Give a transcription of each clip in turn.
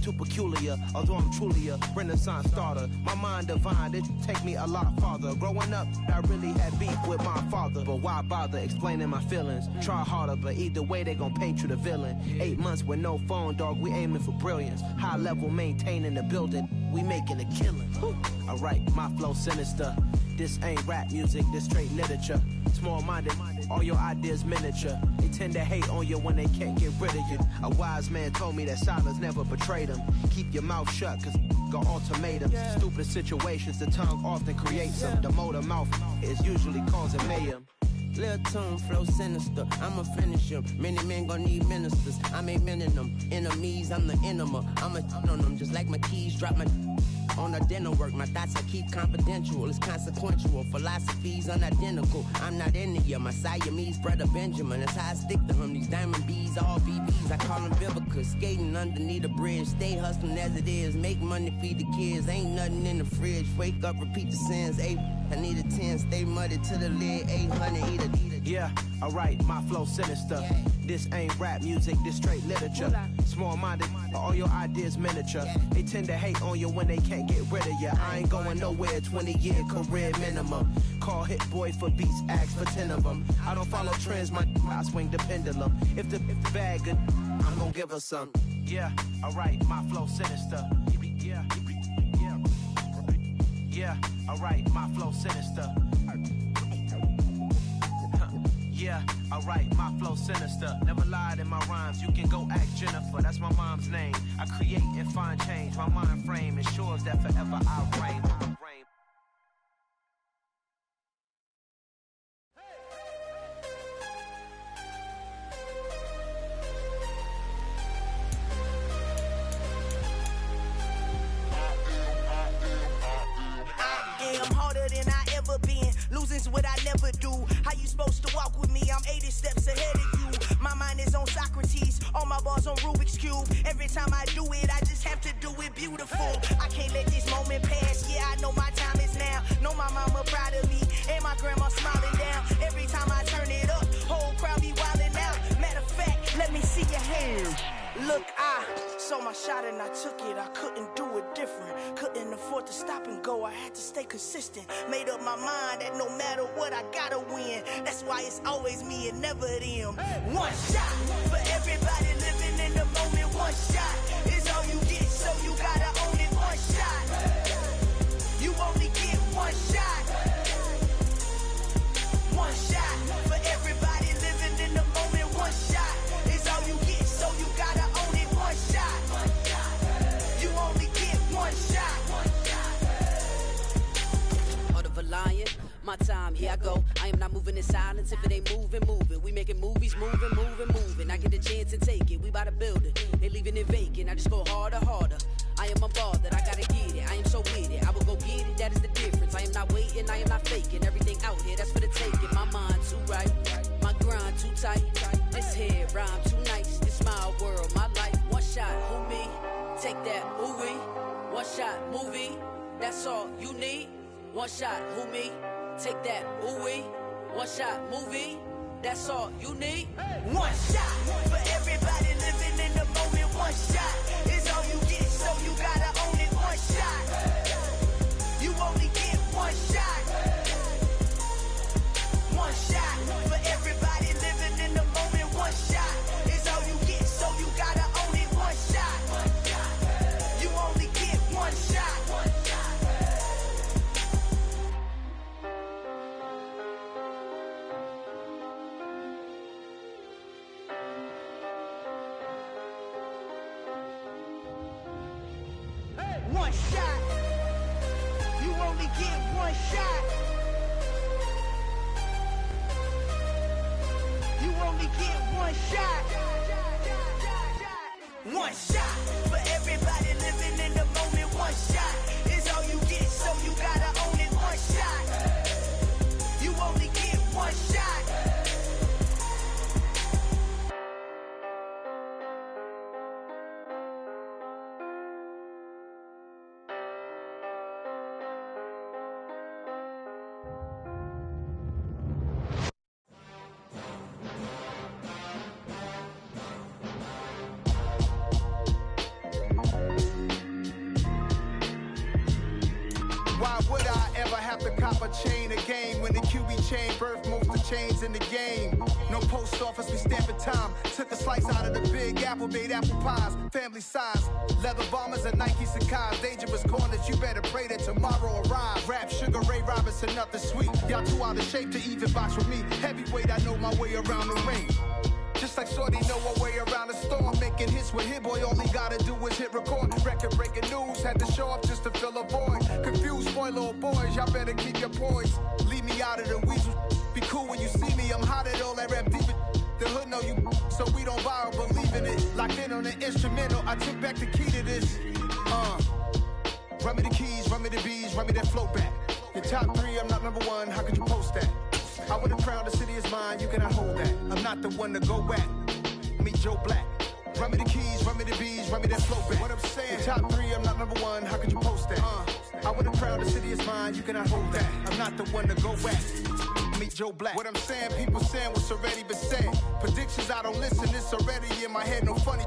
too peculiar, although I'm truly a Renaissance starter. My mind divine, it take me a lot farther. Growing up, I really had beef with my father, but why bother explaining my feelings? Try harder, but either way they gon' paint you the villain. 8 months with no phone, dog, we aiming for brilliance. High level maintaining the building, we making a killing. Alright, my flow sinister. This ain't rap music, this straight literature. Small-minded, all your ideas miniature. They tend to hate on you when they can't get rid of you. A wise man told me that silence never betrayed him. Keep your mouth shut, cause got ultimatums. Stupid situations, the tongue often creates them. The motor mouth is usually causing mayhem. Lil' tune, flow sinister, I'ma finish him. Many men gon' need ministers, I'm aiming them. Enemies, I'm the enema, I'ma on them. Just like my keys, drop my on the dental work. My thoughts I keep confidential, it's consequential. Philosophies unidentical, I'm not into you. My Siamese brother Benjamin, that's how I stick to him. These diamond bees, all BBs, I call them Vivica. Skating underneath the bridge, stay hustling as it is. Make money, feed the kids, ain't nothing in the fridge. Wake up, repeat the sins, I need a 10, stay muddy to the lid, 800, eat a. Yeah, alright, my flow sinister. This ain't rap music, this straight literature. Small-minded, all your ideas miniature. They tend to hate on you when they can't get rid of you. I ain't going nowhere, 20-year career minimum. Call Hit Boy for beats, ask for 10 of them. I don't follow trends, I swing the pendulum. If the bag good, I'm gonna give her some. Yeah, alright, my flow sinister. Yeah, alright, my flow sinister. Yeah, alright, my flow sinister. Never lied in my rhymes, you can go ask Jennifer. That's my mom's name. I create and find change. My mind frame ensures that forever I reign. I'm harder than I ever been. Losing's what I never do. How you supposed to walk with me? I'm 80 steps ahead of you. My mind is on Socrates, all my bars on Rubik's Cube. Every time I do it, I just have to do it beautiful. I can't let this moment pass. Yeah, I know my time is now. Know my mama proud of me, and my grandma smiling down. Every time I turn it up, whole crowd be wildin' out. Matter of fact, let me see your hands. Look, I saw my shot and I took it. I couldn't do it different. Couldn't afford to stop and go. I had to stay consistent. Made up my mind that no matter what, I gotta win. That's why it's always me and never them. One shot for everybody living in the moment. One shot is all you get, so you gotta own it. One shot. You only get one shot. One shot for everybody living in the moment. One shot is all you get, so you gotta own it. One shot. You only get one shot. Heart of a lion, my time, here I go. I am not moving in silence. If it ain't moving, moving. We making movies, moving. I get a chance and take it. We bout to build it. They leaving it vacant. I just go harder. I am unbothered. I gotta get it. I am so with it. I will go get it. That is the difference. I am not waiting. I am not faking. Everything out here, that's for the taking. My mind too right. My grind too tight. This here rhyme too nice. This my world, my life. One shot, who me? Take that, who we? One shot, movie. That's all you need. One shot, who me? Take that, who we? One shot, movie. That's all you need. One shot for everybody living in the moment. One shot is all you get, so you gotta own it. One shot. You only get one shot. One shot for everybody living in the moment. One shot is all you get, so you gotta own it. One shot. You only get one shot. One shot. You only get one shot. You only get one shot. One shot for everybody living in the moment. One shot is all you get, so you gotta own it. One shot. You only get one shot. chain of game. When the QB chain birthed most of the chains in the game. No post office, we stamping time. Took a slice out of the big apple, made apple pies. Family size, leather bombers and Nike Sacai's. Dangerous corners, you better pray that tomorrow arrives. Rap, Sugar Ray Robinson, nothing sweet. Y'all too out of shape to even box with me. Heavyweight, I know my way around the ring. Just like Shorty know her way around the storm. Making hits with Hit Boy, all he gotta do is hit record. Record breaking news, had to show up just to fill a void. Confused, boy, little boys, y'all better keep your poise. Leave me out of the weasel. Be cool when you see me, I'm hot at all that rap deep. The hood know you, so we don't borrow, believe in it. Locked in on the instrumental, I took back the key to this. Run me the keys, run me the bees, run me that flow back. Your top 3, I'm not number 1, how could you post that? I would have crowned the city is mine, you cannot hold that. I'm not the one to go back. Meet Joe Black. Run me the keys, run me the bees, run me that flow back. What I'm saying, your top 3, I'm not number 1, how could you post that? I would have crowned the city is mine, you cannot hold that. I'm not the one to go back. Meet Joe Black. What I'm saying, people saying what's already been said. Predictions, I don't listen, it's already in my head, no funny.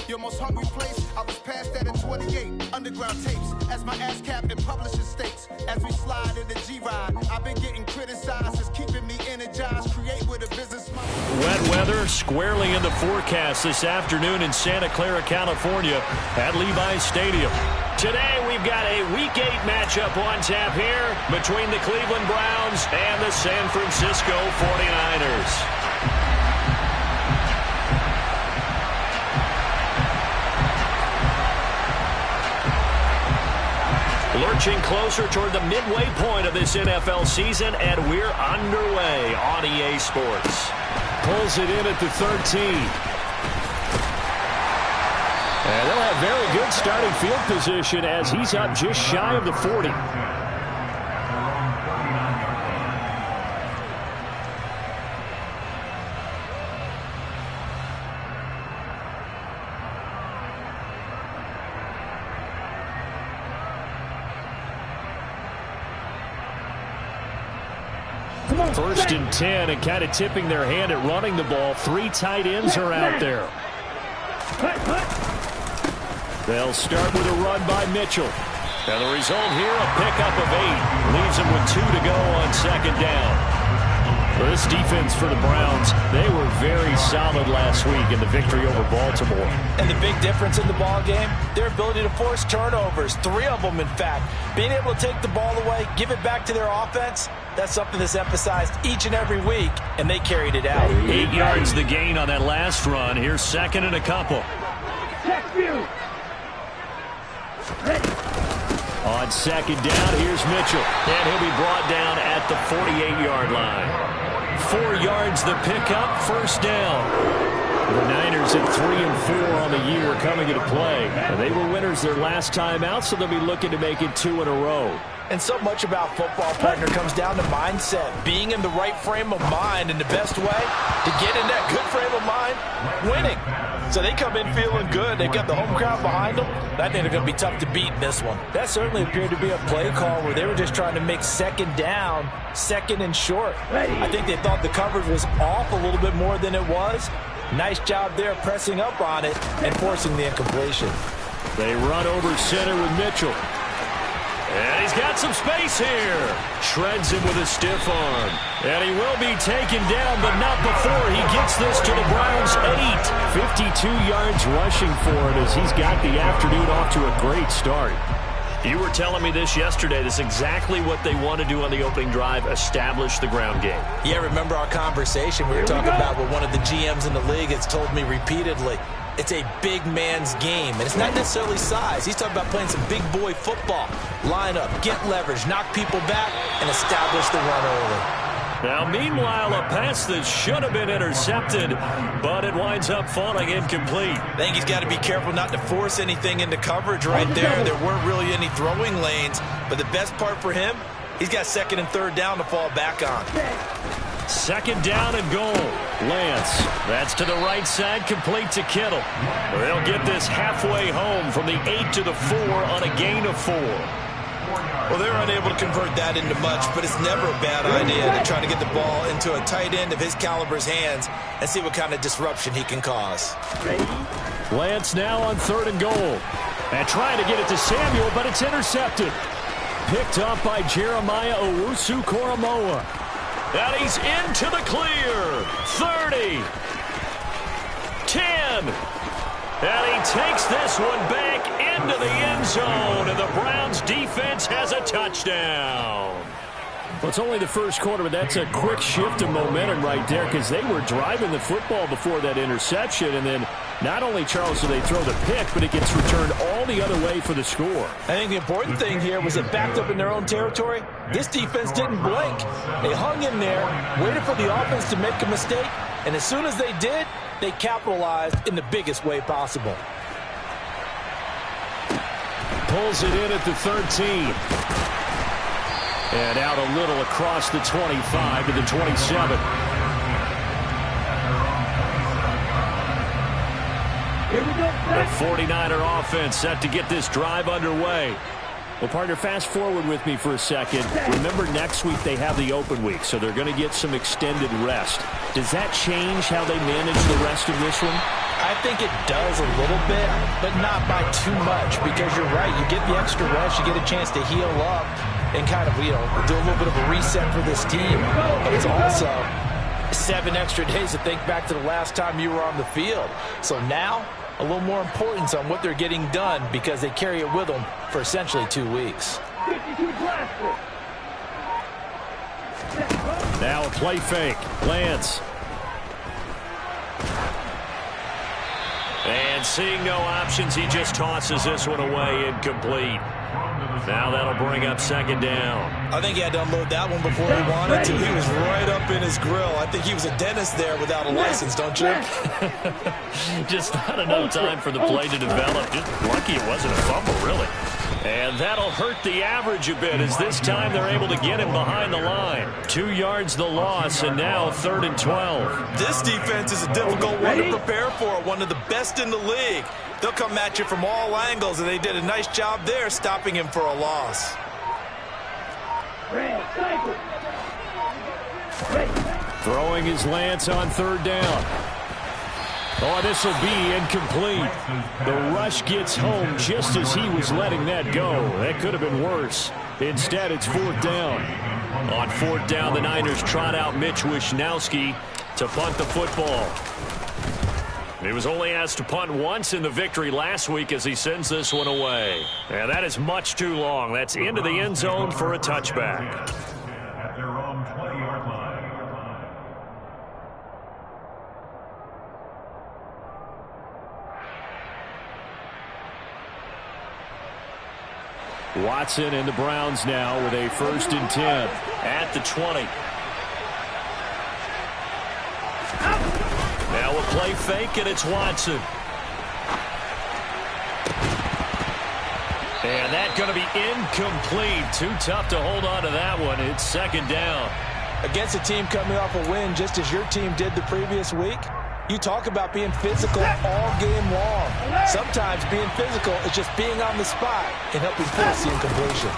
Your most hungry place, I was past that in 28. Underground tapes, as my ass cap in publishing states. As we slide in the G-Ride, I've been getting criticized, it's keeping me energized. Create with a business mind. Wet weather squarely in the forecast this afternoon in Santa Clara, California at Levi's Stadium. Today we've got a Week 8 matchup on tap here between the Cleveland Browns and the San Francisco 49ers. Lurching closer toward the midway point of this NFL season, and we're underway on EA Sports. Pulls it in at the 13. And they'll have very good starting field position as he's up just shy of the 40. First and 10, and kind of tipping their hand at running the ball. 3 tight ends are out there. They'll start with a run by Mitchell. And the result here, a pickup of 8. Leaves them with 2 to go on second down. For this defense for the Browns, they were very solid last week in the victory over Baltimore. And the big difference in the ball game, their ability to force turnovers, 3 of them in fact. Being able to take the ball away, give it back to their offense, that's something that's emphasized each and every week, and they carried it out. 8 yards the gain on that last run. Here's second and a couple. On second down, here's Mitchell. And he'll be brought down at the 48-yard line. 4 yards the pickup, first down. The Niners at 3 and 4 on the year coming into play. And they were winners their last time out, so they'll be looking to make it 2 in a row. And so much about football, partner, comes down to mindset. Being in the right frame of mind, and the best way to get in that good frame of mind, winning. So they come in feeling good. They've got the home crowd behind them. I think they're going to be tough to beat in this one. That certainly appeared to be a play call where they were just trying to make second down, second and short. I think they thought the coverage was off a little bit more than it was. Nice job there pressing up on it and forcing the incompletion. They run over center with Mitchell. And he's got some space here. Shreds him with a stiff arm. And he will be taken down, but not before he gets this to the Browns' 8. 52 yards rushing for it as he's got the afternoon off to a great start. You were telling me this yesterday. This is exactly what they want to do on the opening drive, establish the ground game. Yeah, remember our conversation we were talking about what one of the GMs in the league has told me repeatedly. It's a big man's game, and it's not necessarily size. He's talking about playing some big boy football. Line up, get leverage, knock people back, and establish the run early. Now, meanwhile, a pass that should have been intercepted, but it winds up falling incomplete. I think he's got to be careful not to force anything into coverage right there. There weren't really any throwing lanes, but the best part for him, he's got second and third down to fall back on. Second down and goal. Lance, that's to the right side, complete to Kittle. They'll get this halfway home from the 8 to the 4 on a gain of 4. Well, they're unable to convert that into much, but it's never a bad idea to try to get the ball into a tight end of his caliber's hands and see what kind of disruption he can cause. Lance now on 3rd and goal. And trying to get it to Samuel, but it's intercepted. picked up by Jeremiah Owusu-Koramoah. And he's into the clear. 30. 10. And he takes this one back into the end zone. And the Browns defense has a touchdown. Well, it's only the first quarter, but that's a quick shift of momentum right there because they were driving the football before that interception. And then not only, Charles, do they throw the pick, but it gets returned all the other way for the score. I think the important thing here was it backed up in their own territory. This defense didn't blink. They hung in there, waited for the offense to make a mistake, and as soon as they did, they capitalized in the biggest way possible. Pulls it in at the 13. And out a little across the 25 to the 27. The 49er offense set to get this drive underway. Well, partner, fast forward with me for a second. Remember, next week they have the open week, so they're going to get some extended rest. Does that change how they manage the rest of this one? I think it does a little bit, but not by too much, because you're right. You get the extra rest, you get a chance to heal up and kind of, do a little bit of a reset for this team. But it's also 7 extra days to think back to the last time you were on the field. So now, a little more importance on what they're getting done because they carry it with them for essentially 2 weeks. Now a play fake. Lance. And seeing no options, he just tosses this one away, incomplete. Now that'll bring up second down. I think he had to unload that one before he wanted to. He was right up in his grill. I think he was a dentist there without a license, don't you? Just not enough time for the play to develop. Just lucky it wasn't a fumble, really. And that'll hurt the average a bit as this time they're able to get him behind the line. 2 yards the loss, and now 3rd and 12. This defense is a difficult one to prepare for, one of the best in the league. They'll come at you from all angles, and they did a nice job there stopping him for a loss. Throwing his Lance on 3rd down. Oh, this will be incomplete. The rush gets home just as he was letting that go. That could have been worse. Instead, it's 4th down. On 4th down, the Niners trot out Mitch Wishnowski to punt the football. He was only asked to punt once in the victory last week as he sends this one away. And that is much too long. That's into the end zone for a touchback. At their own 20-yard line. Watson and the Browns now with a 1st and 10 at the 20. Now a play fake, and it's Watson. And that's going to be incomplete. Too tough to hold on to that one. It's 2nd down. Against a team coming off a win just as your team did the previous week, you talk about being physical all game long. Sometimes being physical is just being on the spot and helping force the incompletion.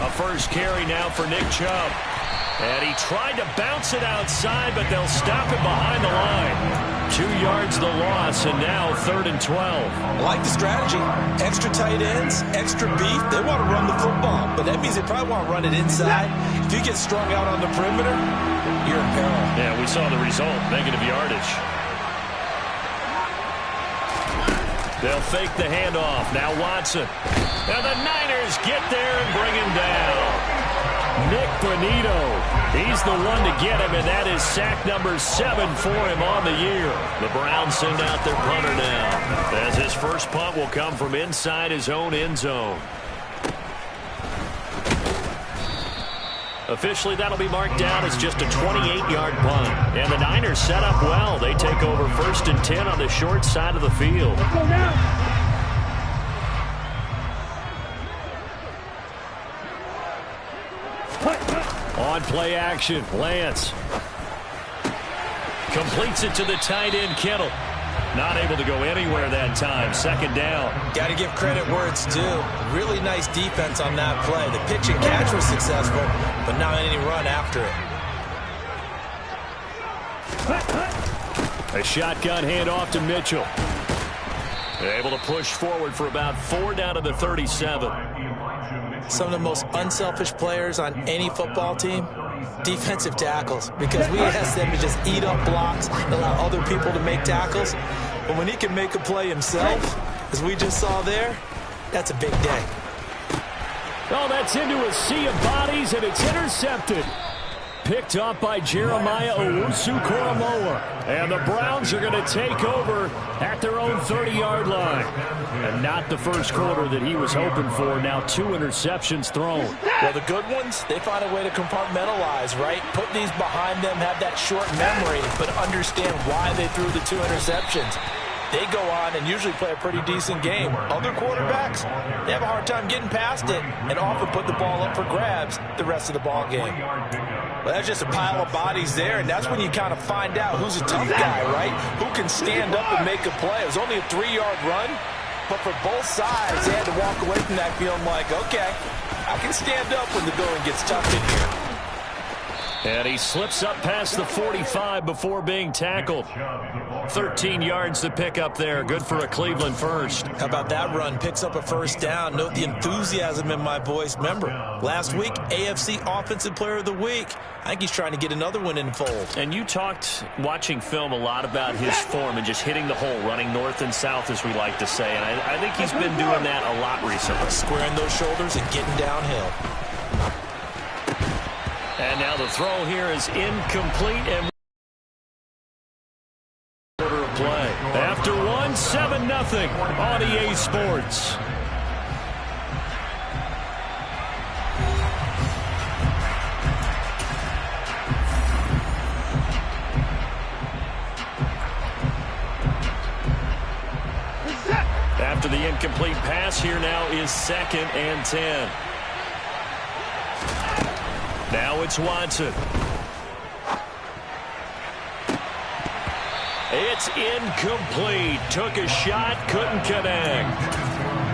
A first carry now for Nick Chubb. And he tried to bounce it outside, but they'll stop it behind the line. 2 yards the loss, and now 3rd and 12. I like the strategy. Extra tight ends, extra beef. They want to run the football, but that means they probably want to run it inside. If you get strung out on the perimeter, you're in peril. Yeah, we saw the result, negative yardage. They'll fake the handoff. Now Watson. And the Niners get there and bring him down. Nick Bonito, he's the one to get him, and that is sack number 7 for him on the year. The Browns send out their punter now, as his first punt will come from inside his own end zone. Officially, that'll be marked down as just a 28-yard punt. And the Niners set up well. They take over 1st and 10 on the short side of the field. On play action, Lance completes it to the tight end, Kittle. Not able to go anywhere that time. 2nd down. Got to give credit where it's due. Really nice defense on that play. The pitch and catch was successful, but not any run after it. A shotgun handoff to Mitchell. Able to push forward for about 4 down to the 37. Some of the most unselfish players on any football team, defensive tackles, because we ask them to just eat up blocks and allow other people to make tackles. But when he can make a play himself, as we just saw there, that's a big day. Oh, that's into a sea of bodies, and it's intercepted. Picked up by Jeremiah Owusu-Koramoah. And the Browns are going to take over at their own 30-yard line. And not the first quarter that he was hoping for. Now 2 interceptions thrown. Well, the good ones, they find a way to compartmentalize, right? Put these behind them, have that short memory, but understand why they threw the 2 interceptions. They go on and usually play a pretty decent game. Other quarterbacks, they have a hard time getting past it and often put the ball up for grabs the rest of the ball game. Well, that's just a pile of bodies there, and that's when you kind of find out who's a tough guy, right? Who can stand up and make a play. It was only a 3-yard run, but for both sides, they had to walk away from that feeling like, okay, I can stand up when the going gets tough in here. And he slips up past the 45 before being tackled. 13 yards to pick up there. Good for a Cleveland first. How about that run? Picks up a first down. Note the enthusiasm in my voice. Remember, last week, AFC Offensive Player of the Week. I think he's trying to get another one in the fold. And you talked, watching film, a lot about his form and just hitting the hole, running north and south, as we like to say. And I think he's been doing that a lot recently. Squaring those shoulders and getting downhill. And now the throw here is incomplete and quarter of play. After one, 7-0 on EA Sports. After the incomplete pass, here now is 2nd and 10. Now it's Watson. It's incomplete. Took a shot, couldn't connect.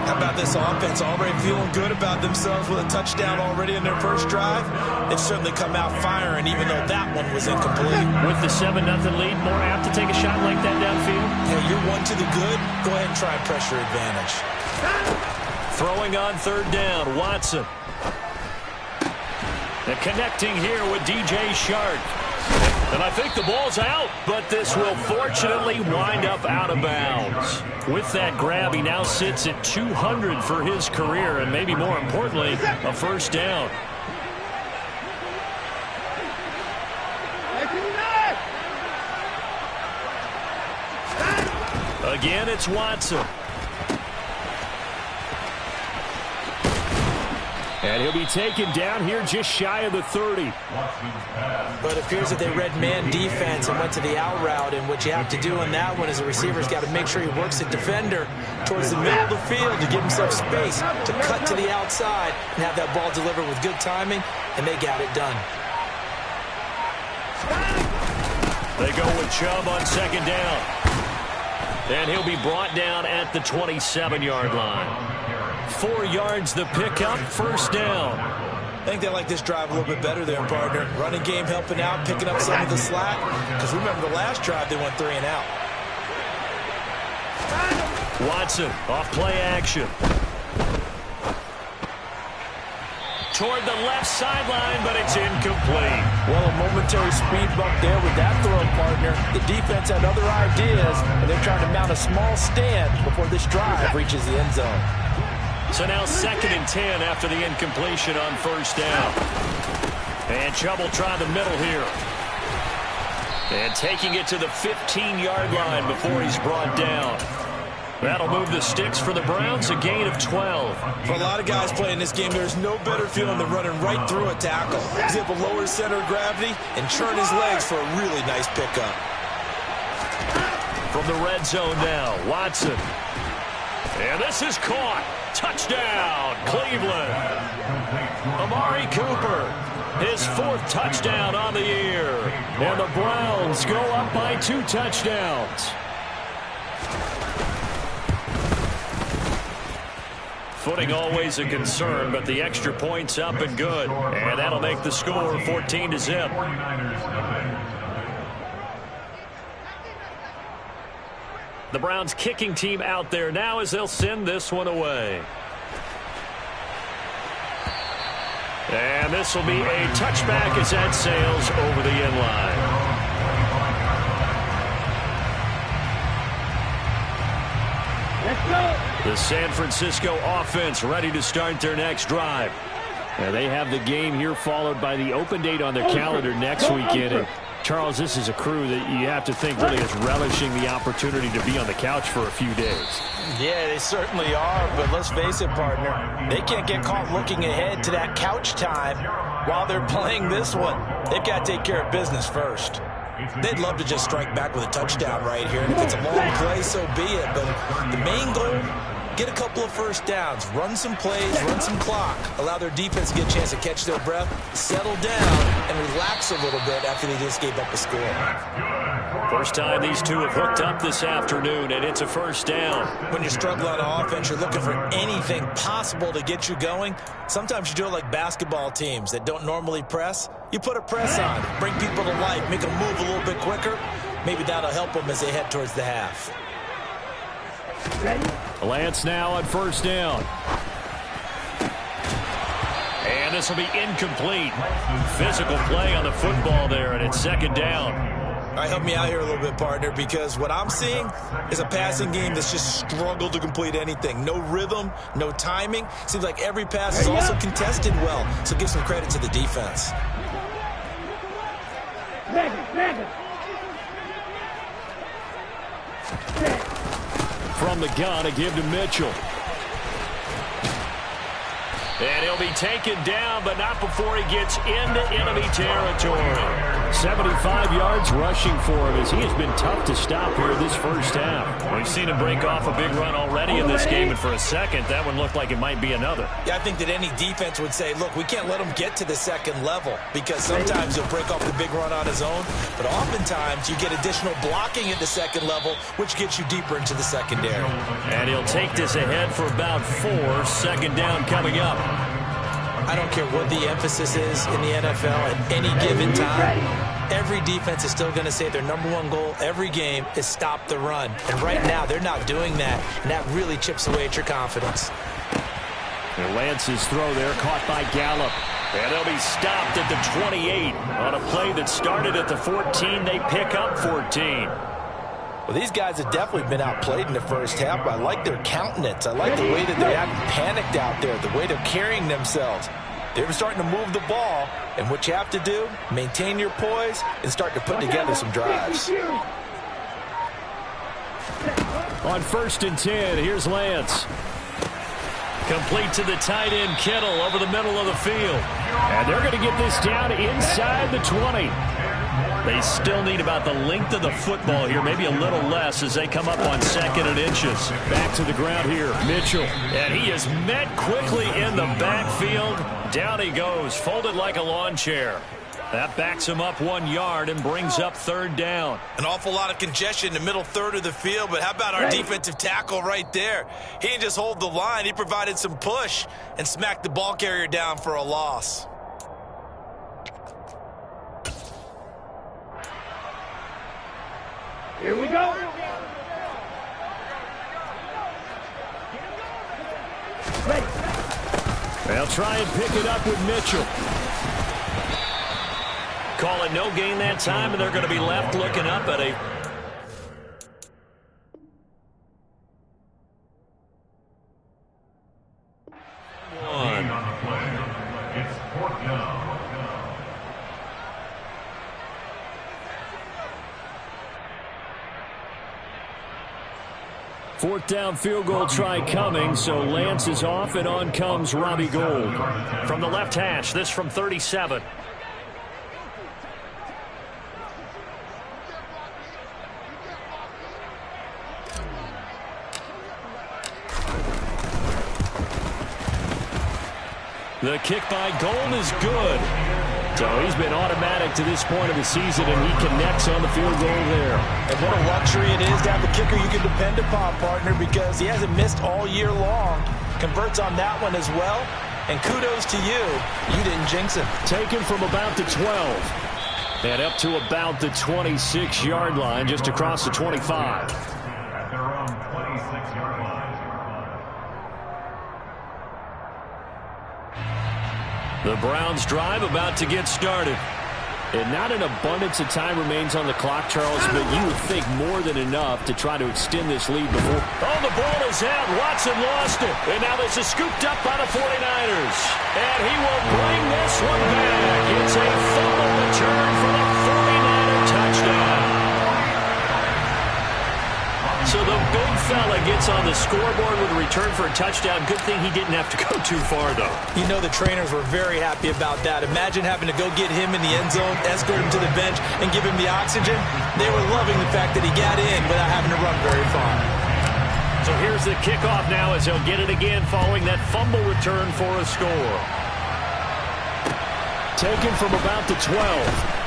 How about this offense? Already feeling good about themselves with a touchdown already in their first drive. They've certainly come out firing, even though that one was incomplete. With the 7-0 lead, more apt to take a shot like that downfield? Yeah, you're 1 to the good. Go ahead and try and pressure advantage. Throwing on 3rd down, Watson. And connecting here with DJ Shark. And I think the ball's out, but this will fortunately wind up out of bounds. With that grab, he now sits at 200 for his career, and maybe more importantly, a first down. Again, it's Watson. And he'll be taken down here just shy of the 30. But it appears that they read man defense and went to the out route, and what you have to do in that one is the receiver's got to make sure he works the defender towards the middle of the field to give himself space to cut to the outside and have that ball delivered with good timing, and they got it done. They go with Chubb on 2nd down. And he'll be brought down at the 27-yard line. 4 yards the pickup, first down. I think they like this drive a little bit better there, partner. Running game helping out, picking up some of the slack. Because remember the last drive, they went 3 and out. Watson off play action. Toward the left sideline, but it's incomplete. Well, a momentary speed bump there with that throw, partner. The defense had other ideas, and they're trying to mount a small stand before this drive reaches the end zone. So now 2nd and 10 after the incompletion on first down. And Chubb will try the middle here. And taking it to the 15-yard line before he's brought down. That'll move the sticks for the Browns, a gain of 12. For a lot of guys playing this game, there's no better feeling than running right through a tackle. He's able to lower his center of gravity and churn his legs for a really nice pickup. From the red zone now, Watson. And this is caught. Touchdown, Cleveland. Amari Cooper, his 4th touchdown on the year. And the Browns go up by 2 touchdowns. Footing always a concern, but the extra point's up and good. And that'll make the score 14-0. The Browns kicking team out there now as they'll send this one away. And this will be a touchback as that sails over the end line. The San Francisco offense ready to start their next drive. Now they have the game here followed by the open date on their calendar next weekend. And Charles, this is a crew that you have to think really is relishing the opportunity to be on the couch for a few days. Yeah, they certainly are, but let's face it, partner. They can't get caught looking ahead to that couch time while they're playing this one. They've got to take care of business first. They'd love to just strike back with a touchdown right here. And if it's a long play, so be it. But the main goal, get a couple of first downs, run some plays, run some clock, allow their defense to get a chance to catch their breath, settle down, and relax a little bit after they just gave up a score. First time these two have hooked up this afternoon, and it's a first down. When you're struggling on offense, you're looking for anything possible to get you going. Sometimes you do it like basketball teams that don't normally press. You put a press on, bring people to life, make them move a little bit quicker. Maybe that'll help them as they head towards the half. Lance now on first down. And this will be incomplete. Physical play on the football there, and it's second down. All right, help me out here a little bit, partner, because what I'm seeing is a passing game that's just struggled to complete anything. No rhythm, no timing. Seems like every pass is also contested well, so give some credit to the defense. From the gun, a give to Mitchell. And he'll be taken down, but not before he gets into enemy territory. 75 yards rushing for him as he has been tough to stop here this first half. We've seen him break off a big run already in this game, and for a second, that one looked like it might be another. Yeah, I think that any defense would say, look, we can't let him get to the second level because sometimes he'll break off the big run on his own, but oftentimes you get additional blocking at the second level, which gets you deeper into the secondary. And he'll take this ahead for about 4. Second down coming up. I don't care what the emphasis is in the NFL at any given time. Every defense is still going to say their number one goal every game is stop the run. And right now, they're not doing that, and that really chips away at your confidence. And Lance's throw there caught by Gallup. And they'll be stopped at the 28. On a play that started at the 14, they pick up 14. Well, these guys have definitely been outplayed in the first half, but I like their countenance. I like the way that they're acting panicked out there, the way they're carrying themselves. They're starting to move the ball, and what you have to do, maintain your poise and start to put together some drives. On 1st and 10, here's Lance. Complete to the tight end, Kittle, over the middle of the field. And they're going to get this down inside the 20. They still need about the length of the football here, maybe a little less as they come up on 2nd and inches. Back to the ground here, Mitchell. And he is met quickly in the backfield. Down he goes, folded like a lawn chair. That backs him up 1 yard and brings up 3rd down. An awful lot of congestion in the middle third of the field, but how about our defensive tackle right there? He didn't just hold the line, he provided some push and smacked the ball carrier down for a loss. Here we go. They'll try and pick it up with Mitchell. Call it no gain that time, and they're going to be left looking up at a... On the play, it's 4th down. Fourth down field goal try coming, so Lance is off, and on comes Robbie Gould. From the left hash, this from 37. The kick by Gould is good. So he's been automatic to this point of the season, and he connects on the field goal there. And what a luxury it is to have a kicker you can depend upon, partner, because he hasn't missed all year long. Converts on that one as well. And kudos to you. You didn't jinx him. Taken from about the 12. And up to about the 26-yard line, just across the 25. At their The Browns drive about to get started. And not an abundance of time remains on the clock, Charles, but you would think more than enough to try to extend this lead before. Oh, the ball is out. Watson lost it. And now this is scooped up by the 49ers. And he will bring this one back. It's a fumble return for the 49er touchdown. So the big fella gets on the scoreboard with a return for a touchdown. Good thing he didn't have to go too far, though. You know the trainers were very happy about that. Imagine having to go get him in the end zone, escort him to the bench, and give him the oxygen. They were loving the fact that he got in without having to run very far. So here's the kickoff now as he'll get it again following that fumble return for a score. Taken from about the 12.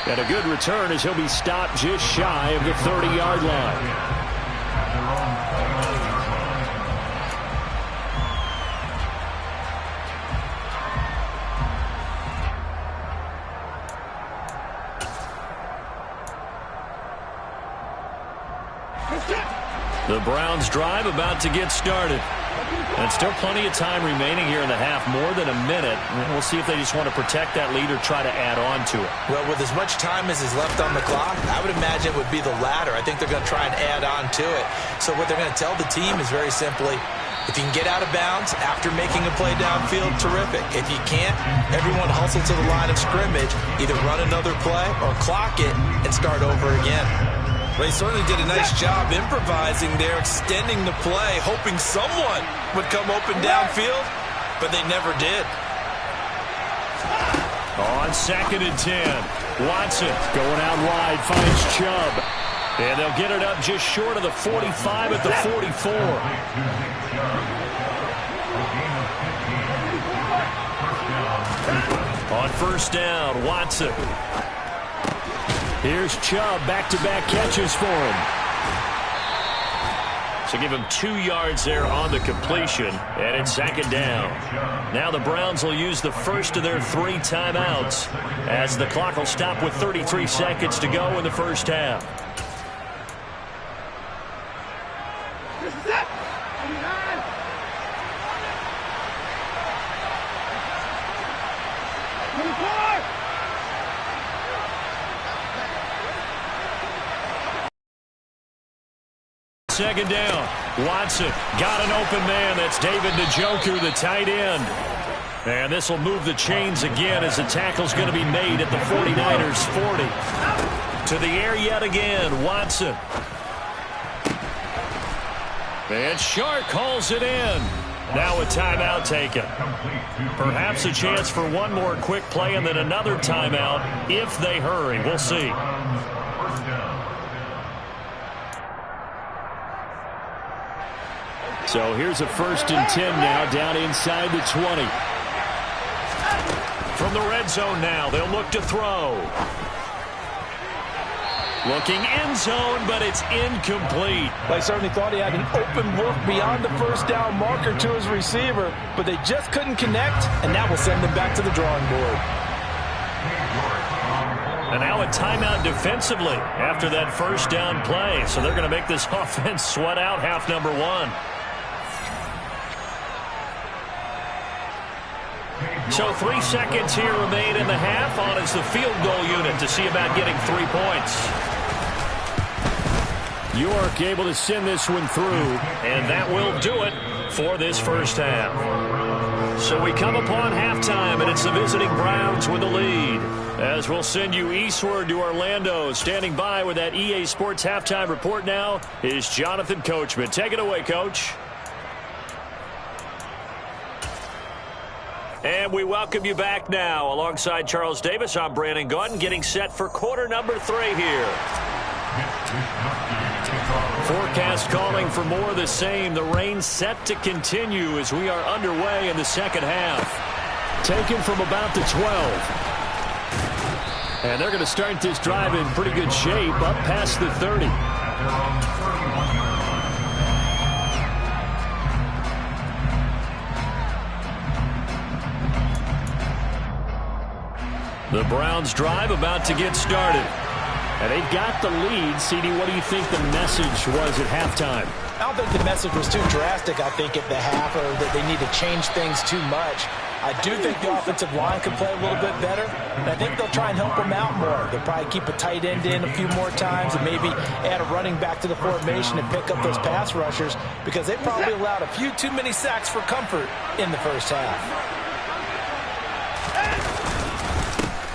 And a good return as he'll be stopped just shy of the 30-yard line. The Browns drive about to get started. And still plenty of time remaining here in the half, more than a minute. We'll see if they just want to protect that lead or try to add on to it. Well, with as much time as is left on the clock, I would imagine it would be the latter. I think they're going to try and add on to it. So what they're going to tell the team is very simply, if you can get out of bounds after making a play downfield, terrific. If you can't, everyone hustle to the line of scrimmage, either run another play or clock it and start over again. Well, he certainly did a nice job improvising there, extending the play, hoping someone would come open downfield, but they never did. On 2nd and 10, Watson going out wide, finds Chubb. And they'll get it up just short of the 45 at the 44. On 1st down, Watson. Here's Chubb, back-to-back catches for him. So give him 2 yards there on the completion, and it's 2nd down. Now the Browns will use the first of their 3 timeouts as the clock will stop with 33 seconds to go in the first half. Second down. Watson got an open man. That's David Njoku, the tight end. And this will move the chains again as the tackle's going to be made at the 49ers 40. To the air yet again, Watson. And Shark calls it in. Now a timeout taken. Perhaps a chance for one more quick play and then another timeout if they hurry. We'll see. So here's a 1st and 10 now down inside the 20. From the red zone now, they'll look to throw. Looking end zone, but it's incomplete. I certainly thought he had an open look beyond the 1st down marker to his receiver, but they just couldn't connect, and that will send them back to the drawing board. And now a timeout defensively after that 1st down play. So they're going to make this offense sweat out half number 1. So 3 seconds here remain in the half. On is the field goal unit to see about getting 3 points. York able to send this one through, and that will do it for this first half. So we come upon halftime, and it's the visiting Browns with the lead. As we'll send you eastward to Orlando. Standing by with that EA Sports halftime report now is Jonathan Coachman. Take it away, Coach. And we welcome you back now. Alongside Charles Davis, I'm Brandon Gordon, getting set for quarter number 3 here. Forecast calling for more of the same. The rain set to continue as we are underway in the second half. Taken from about the 12. And they're going to start this drive in pretty good shape, up past the 30. The Browns drive about to get started. And they've got the lead. CD, what do you think the message was at halftime? I don't think the message was too drastic, I think, at the half, or that they need to change things too much. I do think the offensive line can play a little bit better, and I think they'll try and help them out more. They'll probably keep a tight end in a few more times and maybe add a running back to the formation and pick up those pass rushers because they probably allowed a few too many sacks for comfort in the first half.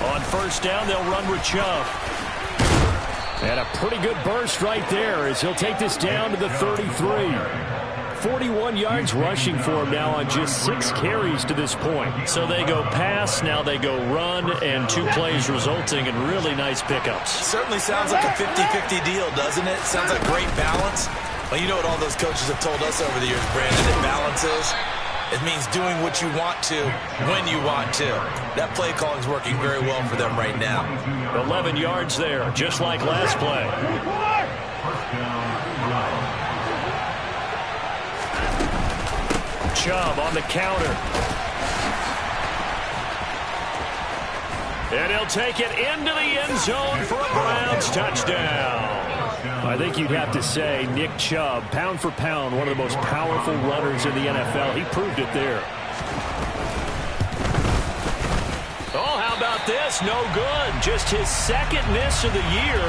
On first down, they'll run with Chubb. And a pretty good burst right there as he'll take this down to the 33. 41 yards rushing for him now on just 6 carries to this point. So they go pass, now they go run, and 2 plays resulting in really nice pickups. Certainly sounds like a 50-50 deal, doesn't it? Sounds like great balance. Well, you know what all those coaches have told us over the years, Brandon, that balance is? It means doing what you want to, when you want to. That play calling is working very well for them right now. 11 yards there, just like last play. Chubb on the counter. And he'll take it into the end zone for a Browns touchdown. I think you'd have to say Nick Chubb, pound for pound, one of the most powerful runners in the NFL. He proved it there. Oh, how about this? No good. Just his second miss of the year,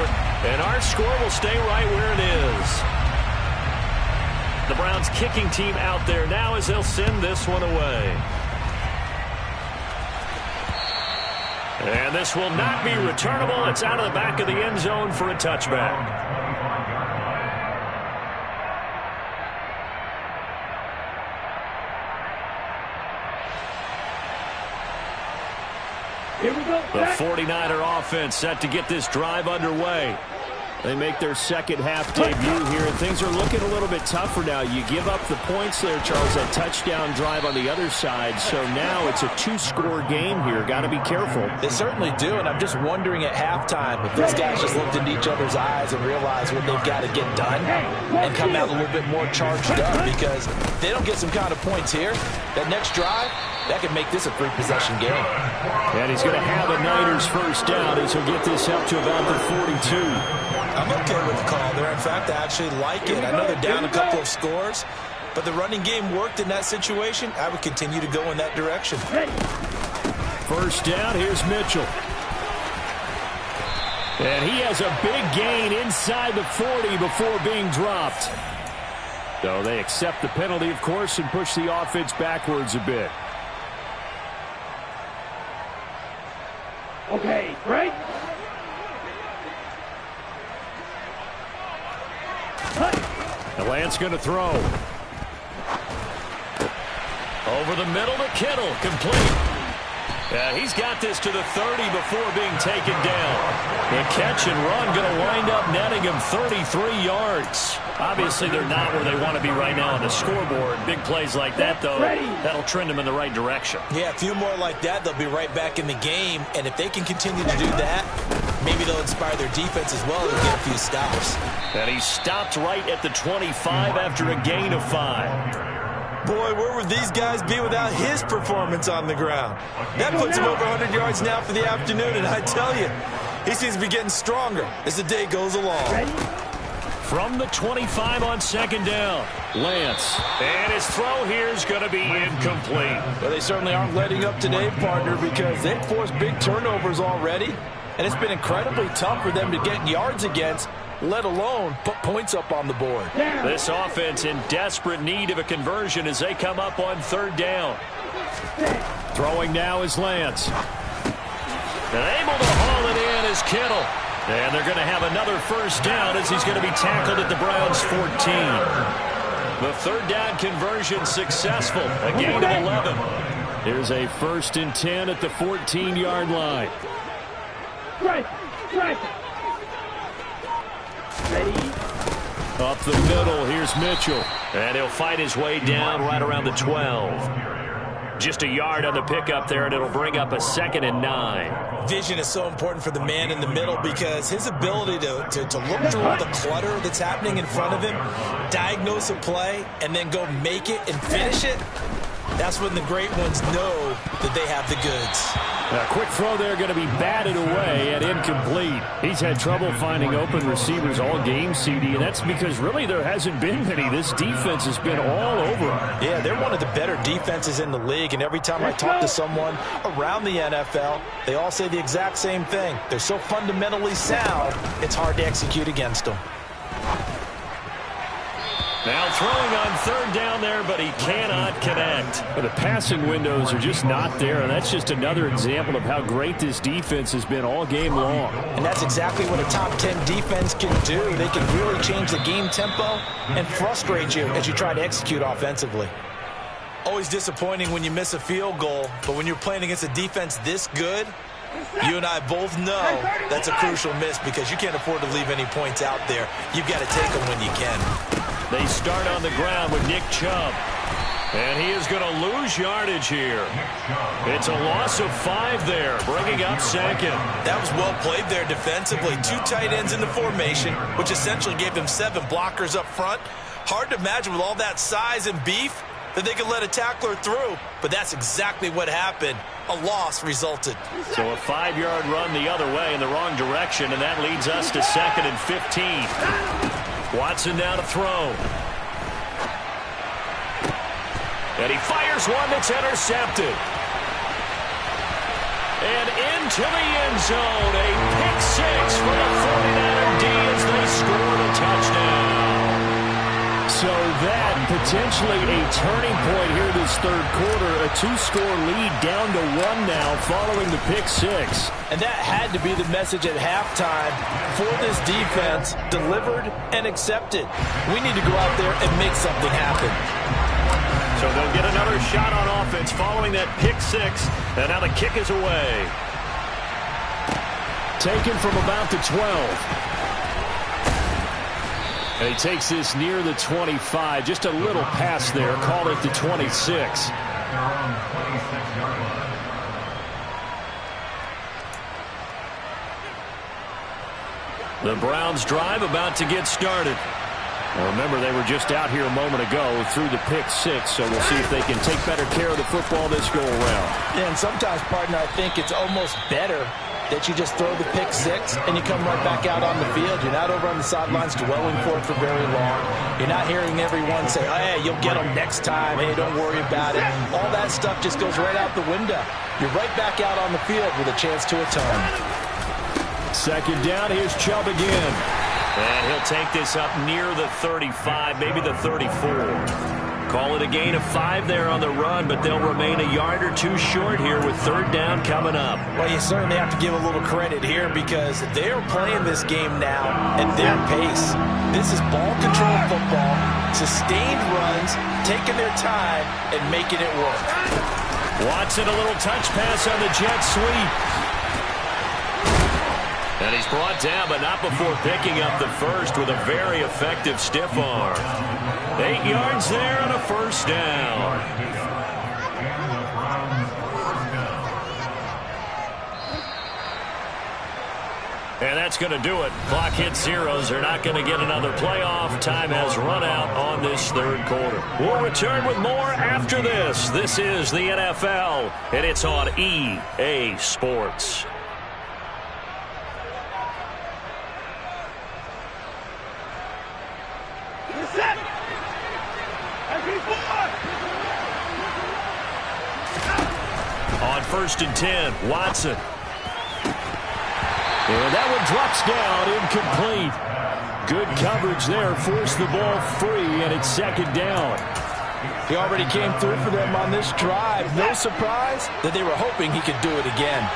and our score will stay right where it is. The Browns kicking team out there now as they'll send this one away. And this will not be returnable. It's out of the back of the end zone for a touchback. Here we go. The 49er offense set to get this drive underway. They make their second half debut here, and things are looking a little bit tougher now. You give up the points there, Charles, that touchdown drive on the other side. So now it's a 2-score game here. Got to be careful. They certainly do, and I'm just wondering at halftime if these guys just looked into each other's eyes and realized what they've got to get done and come out a little bit more charged up, because if they don't get some kind of points here, that next drive, that could make this a 3-possession game. And he's going to have a Niners first down as he'll get this up to about the 42. I'm okay with the call there. In fact, I actually like it. I know they're down a couple of scores, but the running game worked in that situation. I would continue to go in that direction. First down, here's Mitchell. And he has a big gain inside the 40 before being dropped. So they accept the penalty, of course, and push the offense backwards a bit. Okay, right? The Lance going to throw. Over the middle to Kittle, complete. He's got this to the 30 before being taken down. The catch and run going to wind up netting him 33 yards. Obviously, they're not where they want to be right now on the scoreboard. Big plays like that, though, that'll trend them in the right direction. Yeah, a few more like that, they'll be right back in the game. And if they can continue to do that, maybe they'll inspire their defense as well and get a few stops. And he stopped right at the 25 after a gain of 5. Boy, where would these guys be without his performance on the ground? That puts him over 100 yards now for the afternoon, and I tell you, he seems to be getting stronger as the day goes along. From the 25 on second down, Lance. And his throw here is going to be incomplete. Well, they certainly aren't letting up today, partner, because they've forced big turnovers already, and it's been incredibly tough for them to get yards against, let alone put points up on the board. This offense in desperate need of a conversion as they come up on third down. Throwing now is Lance. And able to haul it in is Kittle. And they're going to have another first down as he's going to be tackled at the Browns' 14. The third down conversion successful, a gain of 11. Here's a 1st and 10 at the 14-yard line. Right. Ready? Up the middle, here's Mitchell. And he'll fight his way down right around the 12. Just a yard on the pickup there, and it'll bring up a 2nd and 9. Vision is so important for the man in the middle because his ability to look through all the clutter that's happening in front of him, diagnose a play, and then go make it and finish it, That's when the great ones know that they have the goods. A quick throw there going to be batted away and incomplete. He's had trouble finding open receivers all game, CD, and that's because really there hasn't been many. This defense has been all over them. Yeah, they're one of the better defenses in the league, and every time I talk to someone around the NFL, they all say the exact same thing. They're so fundamentally sound, it's hard to execute against them. Now throwing on third down there, but he cannot connect. The passing windows are just not there, and that's just another example of how great this defense has been all game long. And that's exactly what a top 10 defense can do. They can really change the game tempo and frustrate you as you try to execute offensively. Always disappointing when you miss a field goal, but when you're playing against a defense this good, you and I both know that's a crucial miss because you can't afford to leave any points out there. You've got to take them when you can. They start on the ground with Nick Chubb. And he is going to lose yardage here. It's a loss of 5 there, bringing up second. That was well played there defensively. 2 tight ends in the formation, which essentially gave them 7 blockers up front. Hard to imagine with all that size and beef that they could let a tackler through. But that's exactly what happened. A loss resulted. So a 5-yard run the other way in the wrong direction, and that leads us to 2nd and 15. Watson now to throw. And he fires one that's intercepted. And into the end zone. A pick 6 for the 49er D as they score the touchdown. So that potentially a turning point here this third quarter. A 2-score lead down to 1 now following the pick 6. And that had to be the message at halftime for this defense. Delivered and accepted. We need to go out there and make something happen. So they'll get another shot on offense following that pick 6. And now the kick is away. Taken from about the 12. And he takes this near the 25. Just a little pass there. Call it the 26. The Browns drive about to get started. Now remember, they were just out here a moment ago through the pick 6, so we'll see if they can take better care of the football this go-around. Yeah, and sometimes, partner, I think it's almost better that you just throw the pick 6 and you come right back out on the field. You're not over on the sidelines dwelling for it for very long. You're not hearing everyone say, oh, hey, you'll get them next time. Hey, don't worry about it. All that stuff just goes right out the window. You're right back out on the field with a chance to atone. Second down, here's Chubb again. And he'll take this up near the 35, maybe the 34. Call it a gain of 5 there on the run, but they'll remain a yard or 2 short here with third down coming up. Well, you certainly have to give a little credit here because they're playing this game now at their pace. This is ball control football, sustained runs, taking their time and making it work. Watson, a little touch pass on the jet sweep. And he's brought down, but not before picking up the first with a very effective stiff arm. 8 yards there on a first down. And that's going to do it. Clock hits zeros. They're not going to get another playoff. Time has run out on this third quarter. We'll return with more after this. This is the NFL, and it's on EA Sports. On 1st and 10, Watson. And that one drops down, incomplete. Good coverage there, forced the ball free, and it's second down. He already came through for them on this drive. No surprise that they were hoping he could do it again.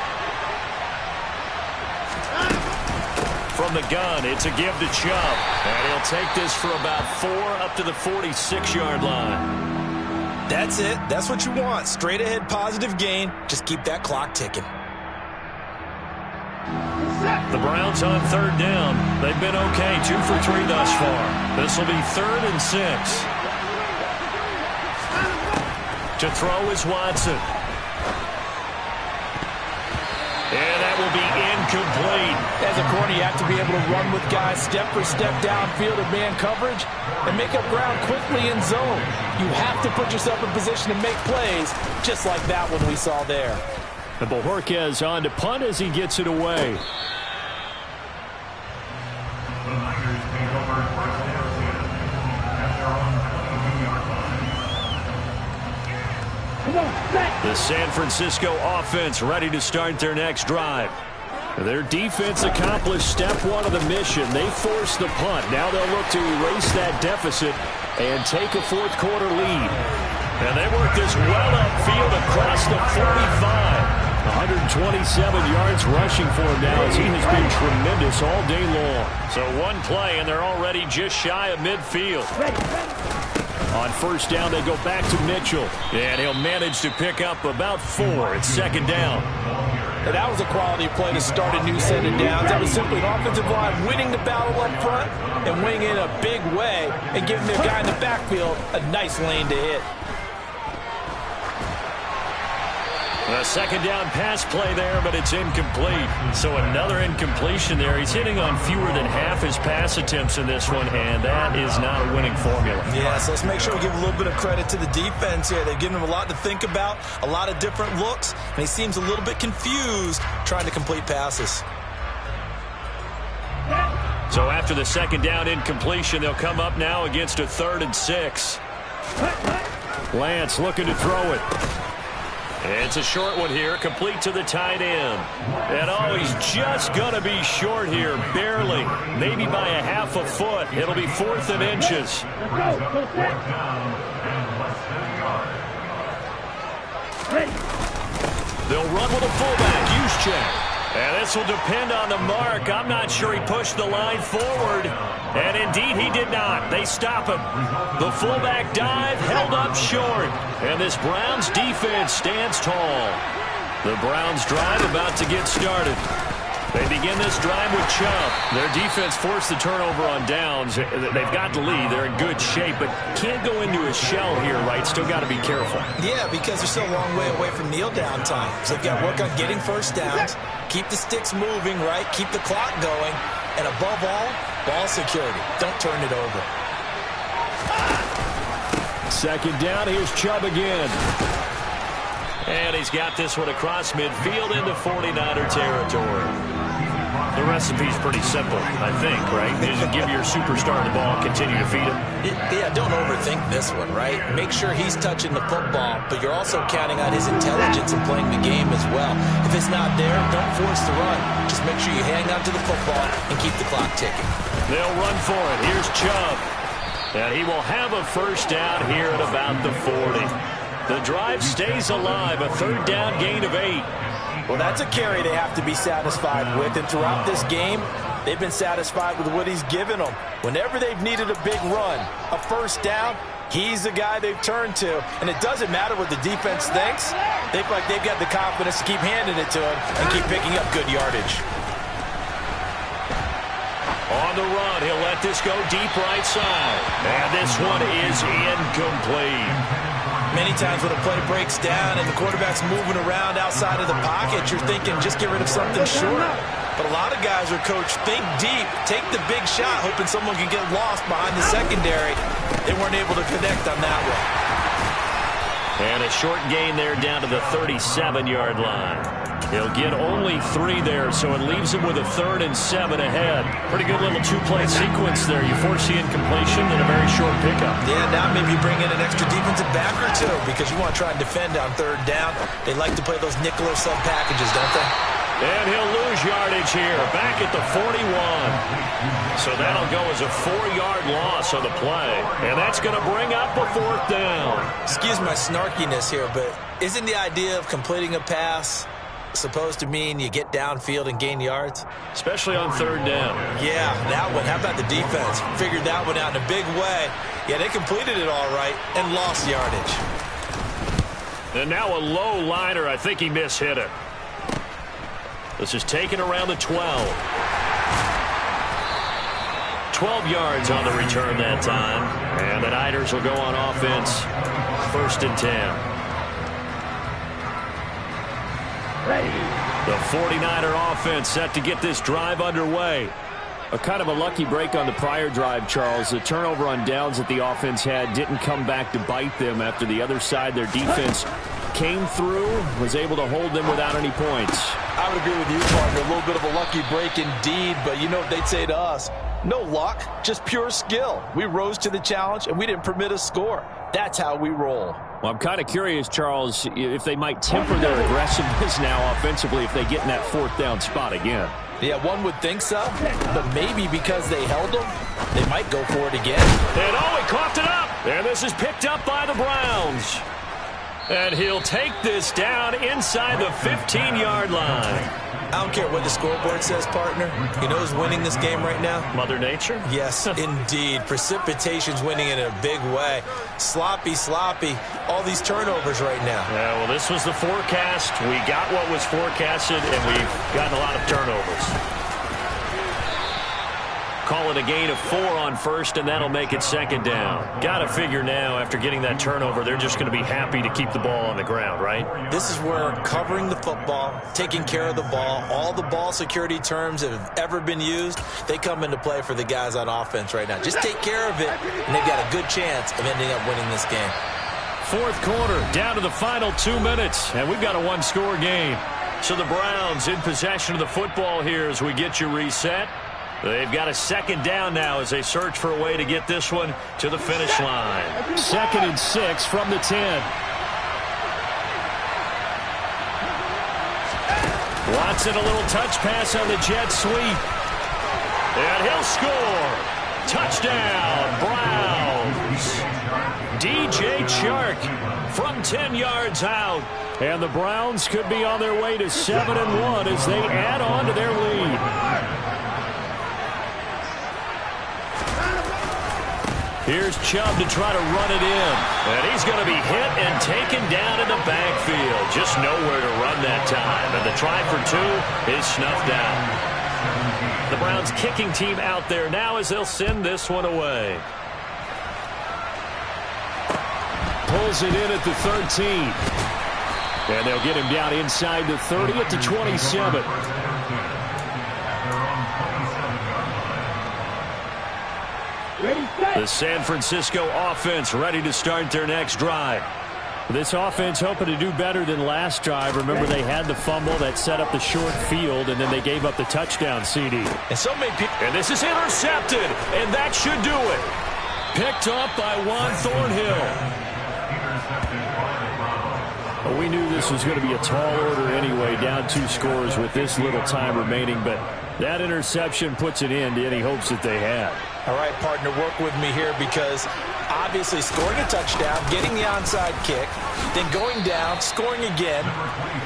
From the gun, it's a give to Chubb. And he'll take this for about 4 up to the 46-yard line. That's it. That's what you want. Straight ahead positive gain. Just keep that clock ticking. The Browns on third down. They've been okay. 2 for 3 thus far. This will be 3rd and 6. To throw is Watson. And that will be incomplete. As a corner, you have to be able to run with guys step for step downfield in man coverage and make up ground quickly in zone. You have to put yourself in position to make plays, just like that one we saw there. And Bojorquez on to punt as he gets it away. The San Francisco offense ready to start their next drive. Their defense accomplished step one of the mission. They forced the punt. Now they'll look to erase that deficit and take a fourth quarter lead. And they work this well upfield across the 45. 127 yards rushing for him now as he has been tremendous all day long. So one play and they're already just shy of midfield. On first down, they go back to Mitchell. And he'll manage to pick up about 4. It's second down. And that was a quality play to start a new set of downs. That was simply an offensive line winning the battle up front and winning in a big way and giving their guy in the backfield a nice lane to hit. A second down pass play there, but it's incomplete. So another incompletion there. He's hitting on fewer than half his pass attempts in this one, and that is not a winning formula. Yeah, so let's make sure we give a little bit of credit to the defense here. They've given him a lot to think about, a lot of different looks, and he seems a little bit confused trying to complete passes. So after the second down incompletion, they'll come up now against a 3rd and 6. Lance looking to throw it. It's a short one here, complete to the tight end. And oh, he's just going to be short here, barely. Maybe by a half a foot. It'll be 4th and inches. They'll run with a fullback, use check. And this will depend on the mark. I'm not sure he pushed the line forward. And indeed, he did not. They stop him. The fullback dive held up short. And this Browns defense stands tall. The Browns drive about to get started. They begin this drive with Chubb. Their defense forced the turnover on downs. They've got the lead. They're in good shape, but can't go into a shell here, right? Still got to be careful. Yeah, because they're still a long way away from kneel down time. So they've got to work on getting first downs, keep the sticks moving, right? Keep the clock going. And above all, ball security. Don't turn it over. Second down, here's Chubb again. And he's got this one across midfield into 49er territory. The recipe's pretty simple, I think, right? You just give your superstar the ball, continue to feed him. Yeah, don't overthink this one, right? Make sure he's touching the football, but you're also counting on his intelligence and playing the game as well. If it's not there, don't force the run. Just make sure you hang on to the football and keep the clock ticking. They'll run for it. Here's Chubb. And he will have a first down here at about the 40. The drive stays alive, a 3rd down gain of 8. Well, that's a carry they have to be satisfied with. And throughout this game, they've been satisfied with what he's given them. Whenever they've needed a big run, a first down, he's the guy they've turned to. And it doesn't matter what the defense thinks. They feel like they've got the confidence to keep handing it to him and keep picking up good yardage. On the run, he'll let this go deep right side. And this one is incomplete. Many times when a play breaks down and the quarterback's moving around outside of the pocket, you're thinking just get rid of something short. But a lot of guys are coached, think deep, take the big shot, hoping someone can get lost behind the secondary. They weren't able to connect on that one. And a short gain there down to the 37-yard line. He'll get only 3 there, so it leaves him with a 3rd and 7 ahead. Pretty good little 2-play sequence there. You force the incompletion and a very short pickup. Yeah, now maybe you bring in an extra defensive back or 2 because you want to try and defend on 3rd down. They like to play those nickel or sub packages, don't they? And he'll lose yardage here, back at the 41. So that'll go as a 4-yard loss on the play. And that's going to bring up a 4th down. Excuse my snarkiness here, but isn't the idea of completing a pass supposed to mean you get downfield and gain yards? Especially on 3rd down. Yeah, that one. How about the defense? Figured that one out in a big way. Yeah, they completed it all right and lost yardage. And now a low liner. I think he mishit it. This is taken around the 12. 12 yards on the return that time. And the Niners will go on offense. 1st and 10. Ready. The 49er offense set to get this drive underway. A kind of a lucky break on the prior drive, Charles. The turnover on downs that the offense had didn't come back to bite them after the other side. Their defense came through, was able to hold them without any points. I would agree with you, partner. A little bit of a lucky break indeed, but you know what they'd say to us? No luck, just pure skill. We rose to the challenge, and we didn't permit a score. That's how we roll. Well, I'm kind of curious, Charles, if they might temper their aggressiveness now offensively if they get in that fourth down spot again. Yeah, one would think so, but maybe because they held them, they might go for it again. And he coughed it up. And this is picked up by the Browns. And he'll take this down inside the 15-yard line. I don't care what the scoreboard says, partner. You know who's winning this game right now? Mother Nature? Yes, indeed. Precipitation's winning in a big way. Sloppy. All these turnovers right now. Yeah, well, this was the forecast. We got what was forecasted, and we've gotten a lot of turnovers. Call it a gain of 4 on first, and that'll make it second down. Got to figure now, after getting that turnover, they're just going to be happy to keep the ball on the ground, right? This is where covering the football, taking care of the ball, all the ball security terms that have ever been used, they come into play for the guys on offense right now. Just take care of it, and they've got a good chance of ending up winning this game. Fourth quarter, down to the final 2 minutes, and we've got a one-score game. So the Browns in possession of the football here as we get you reset. They've got a second down now as they search for a way to get this one to the finish line. 2nd and 6 from the 10. Watson, a little touch pass on the jet sweep. And he'll score. Touchdown, Browns. DJ Chark from 10 yards out. And the Browns could be on their way to 7-1 as they add on to their lead. Here's Chubb to try to run it in. And he's going to be hit and taken down in the backfield. Just nowhere to run that time. And the try for 2 is snuffed out. The Browns kicking team out there now as they'll send this one away. Pulls it in at the 13. And they'll get him down inside the 30 at the 27. The San Francisco offense ready to start their next drive. This offense hoping to do better than last drive. Remember, they had the fumble that set up the short field, and then they gave up the touchdown CD. And so many people. And this is intercepted, and that should do it. Picked up by Juan Thornhill. Well, we knew this was going to be a tall order anyway, down 2 scores with this little time remaining, but that interception puts an end to any hopes that they had. All right, partner, work with me here because obviously scoring a touchdown, getting the onside kick, then going down, scoring again.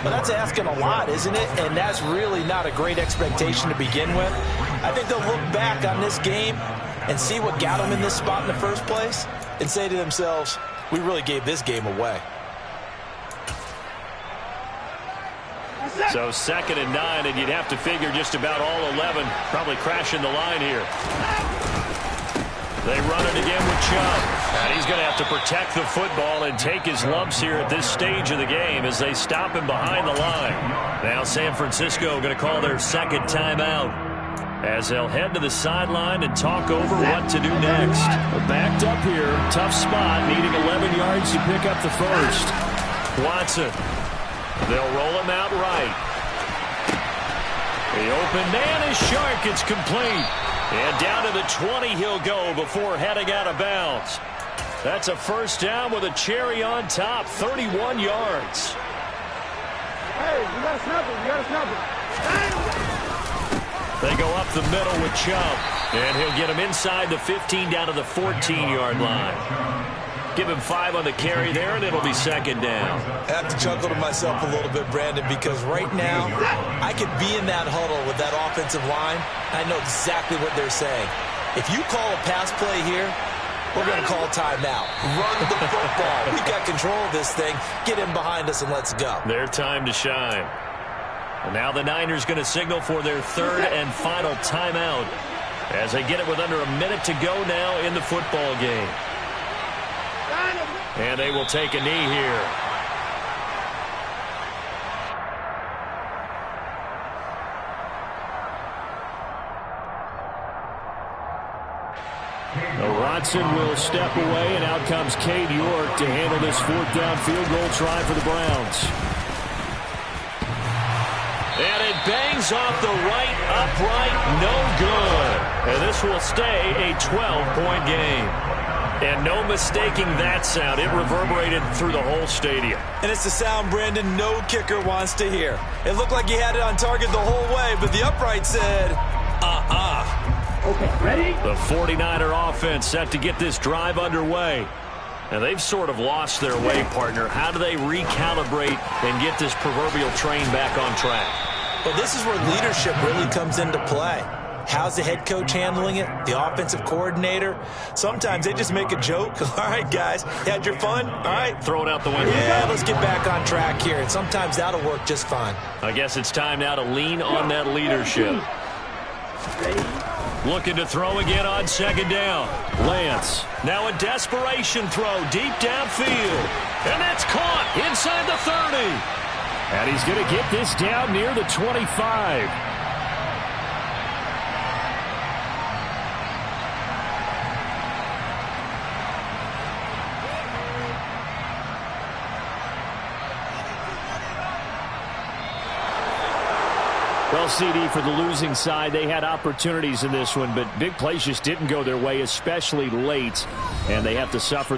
Well, that's asking a lot, isn't it? And that's really not a great expectation to begin with. I think they'll look back on this game and see what got them in this spot in the first place and say to themselves, we really gave this game away. So 2nd and 9, and you'd have to figure just about all 11 probably crashing the line here. They run it again with Chubb. And he's going to have to protect the football and take his lumps here at this stage of the game as they stop him behind the line. Now San Francisco going to call their second timeout as they'll head to the sideline and talk over what to do next. We're backed up here. Tough spot, needing 11 yards to pick up the first. Watson. They'll roll him out right. The open man is Shark. It's complete. And down to the 20 he'll go before heading out of bounds. That's a first down with a cherry on top. 31 yards. Hey, you got to snap it. You got to snap it. They go up the middle with Chubb. And he'll get him inside the 15 down to the 14-yard line. Give him 5 on the carry there, and it'll be second down. I have to chuckle to myself a little bit, Brandon, because right now I could be in that huddle with that offensive line. I know exactly what they're saying. If you call a pass play here, we're going to call a timeout. Run the football. We've got control of this thing. Get him behind us and let's go. Their time to shine. And now the Niners going to signal for their 3rd and final timeout as they get it with under a minute to go now in the football game. And they will take a knee here. Watson will step away, and out comes Cade York to handle this fourth down field goal try for the Browns. And it bangs off the right upright, no good. And this will stay a 12-point game. And no mistaking that sound. It reverberated through the whole stadium. And it's the sound, Brandon, no kicker wants to hear. It looked like he had it on target the whole way, but the upright said, Okay, ready? The 49er offense set to get this drive underway. And they've sort of lost their way, partner. How do they recalibrate and get this proverbial train back on track? Well, this is where leadership really comes into play. How's the head coach handling it? The offensive coordinator? Sometimes they just make a joke. All right, guys, had your fun? All right. Throw it out the window. Yeah, let's get back on track here. And sometimes that'll work just fine. I guess it's time now to lean on that leadership. Looking to throw again on second down. Lance. Now a desperation throw deep downfield. And that's caught inside the 30. And he's going to get this down near the 25. Well, CD, for the losing side, they had opportunities in this one, but big plays just didn't go their way, especially late, and they have to suffer the